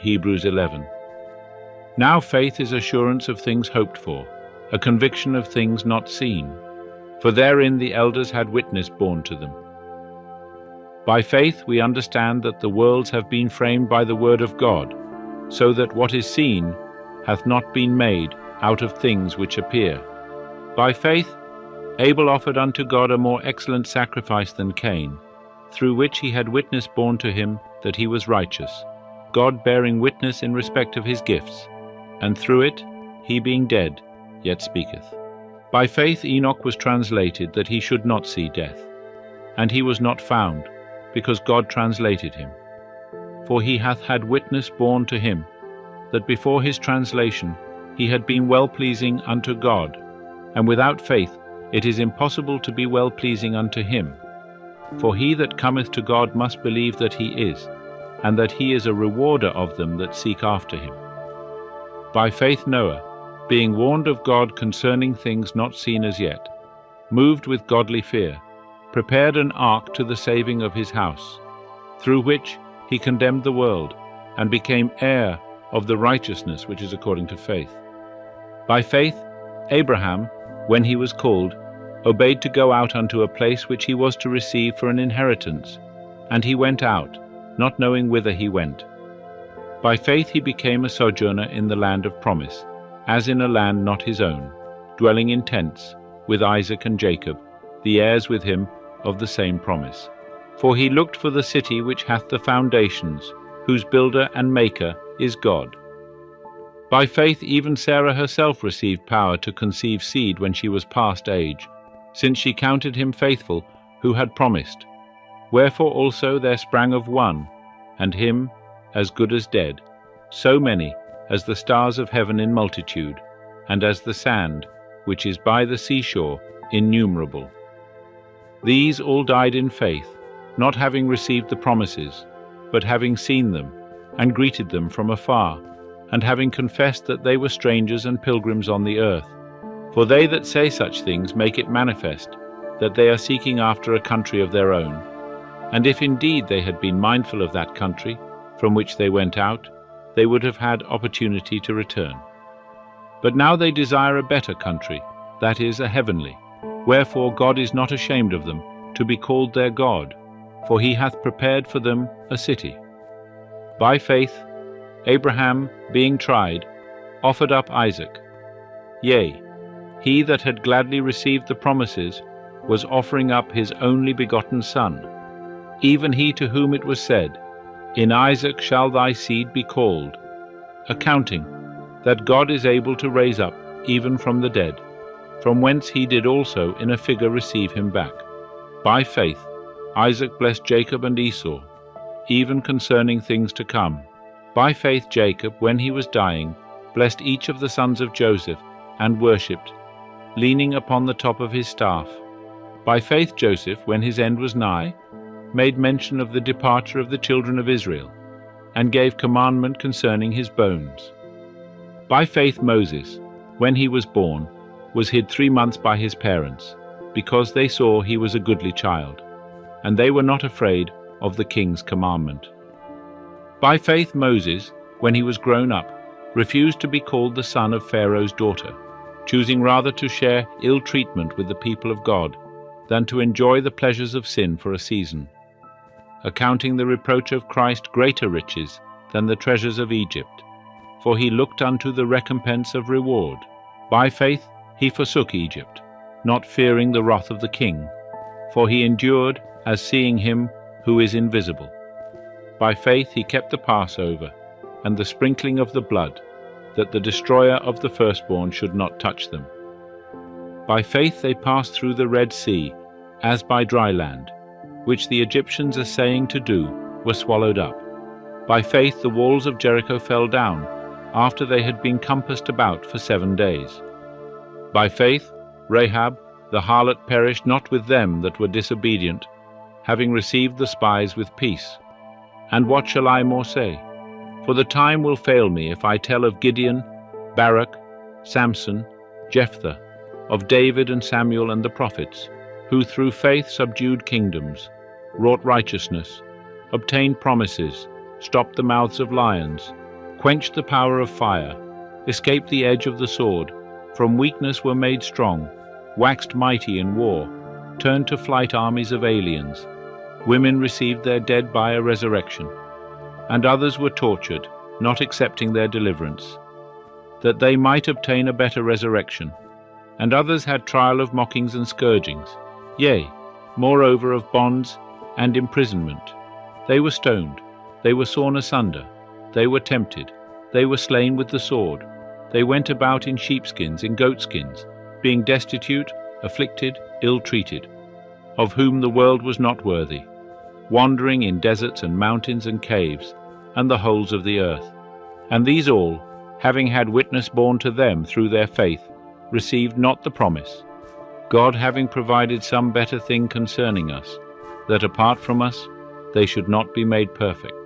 Hebrews 11. Now faith is assurance of things hoped for, a conviction of things not seen. For therein the elders had witness borne to them. By faith we understand that the worlds have been framed by the word of God, so that what is seen hath not been made out of things which appear. By faith Abel offered unto God a more excellent sacrifice than Cain, through which he had witness borne to him that he was righteous, God bearing witness in respect of his gifts, and through it he being dead yet speaketh. By faith Enoch was translated that he should not see death, and he was not found, because God translated him. For he hath had witness borne to him, that before his translation he had been well-pleasing unto God, and without faith it is impossible to be well-pleasing unto him. For he that cometh to God must believe that he is, and that he is a rewarder of them that seek after him. By faith Noah, being warned of God concerning things not seen as yet, moved with godly fear, prepared an ark to the saving of his house, through which he condemned the world, and became heir of the righteousness which is according to faith. By faith Abraham, when he was called, obeyed to go out unto a place which he was to receive for an inheritance, and he went out, not knowing whither he went. By faith he became a sojourner in the land of promise, as in a land not his own, dwelling in tents, with Isaac and Jacob, the heirs with him of the same promise. For he looked for the city which hath the foundations, whose builder and maker is God. By faith even Sarah herself received power to conceive seed when she was past age, since she counted him faithful who had promised. Wherefore also there sprang of one, and him as good as dead, so many as the stars of heaven in multitude, and as the sand which is by the seashore innumerable. These all died in faith, not having received the promises, but having seen them, and greeted them from afar, and having confessed that they were strangers and pilgrims on the earth. For they that say such things make it manifest that they are seeking after a country of their own. And if indeed they had been mindful of that country from which they went out, they would have had opportunity to return. But now they desire a better country, that is, a heavenly. Wherefore God is not ashamed of them, to be called their God, for he hath prepared for them a city. By faith Abraham, being tried, offered up Isaac. Yea, he that had gladly received the promises was offering up his only begotten son, even he to whom it was said, In Isaac shall thy seed be called, accounting that God is able to raise up even from the dead, from whence he did also in a figure receive him back. By faith Isaac blessed Jacob and Esau, even concerning things to come. By faith Jacob, when he was dying, blessed each of the sons of Joseph, and worshipped, leaning upon the top of his staff. By faith Joseph, when his end was nigh, made mention of the departure of the children of Israel, and gave commandment concerning his bones. By faith Moses, when he was born, was hid 3 months by his parents, because they saw he was a goodly child, and they were not afraid of the king's commandment. By faith Moses, when he was grown up, refused to be called the son of Pharaoh's daughter, choosing rather to share ill treatment with the people of God than to enjoy the pleasures of sin for a season, accounting the reproach of Christ greater riches than the treasures of Egypt, for he looked unto the recompense of reward. By faith he forsook Egypt, not fearing the wrath of the king, for he endured as seeing him who is invisible. By faith he kept the Passover, and the sprinkling of the blood, that the destroyer of the firstborn should not touch them. By faith they passed through the Red Sea, as by dry land, which the Egyptians essaying to do were swallowed up. By faith the walls of Jericho fell down, after they had been compassed about for 7 days. By faith Rahab the harlot perished not with them that were disobedient, having received the spies with peace. And what shall I more say? For the time will fail me if I tell of Gideon, Barak, Samson, Jephthah, of David and Samuel and the prophets, who through faith subdued kingdoms, wrought righteousness, obtained promises, stopped the mouths of lions, quenched the power of fire, escaped the edge of the sword, from weakness were made strong, waxed mighty in war, turned to flight armies of aliens. Women received their dead by a resurrection, and others were tortured, not accepting their deliverance, that they might obtain a better resurrection. And others had trial of mockings and scourgings, yea, moreover of bonds and imprisonment. They were stoned, they were sawn asunder, they were tempted, they were slain with the sword. They went about in sheepskins, in goatskins, being destitute, afflicted, ill-treated, of whom the world was not worthy, wandering in deserts and mountains and caves, and the holes of the earth. And these all, having had witness borne to them through their faith, received not the promise, God having provided some better thing concerning us, that apart from us they should not be made perfect.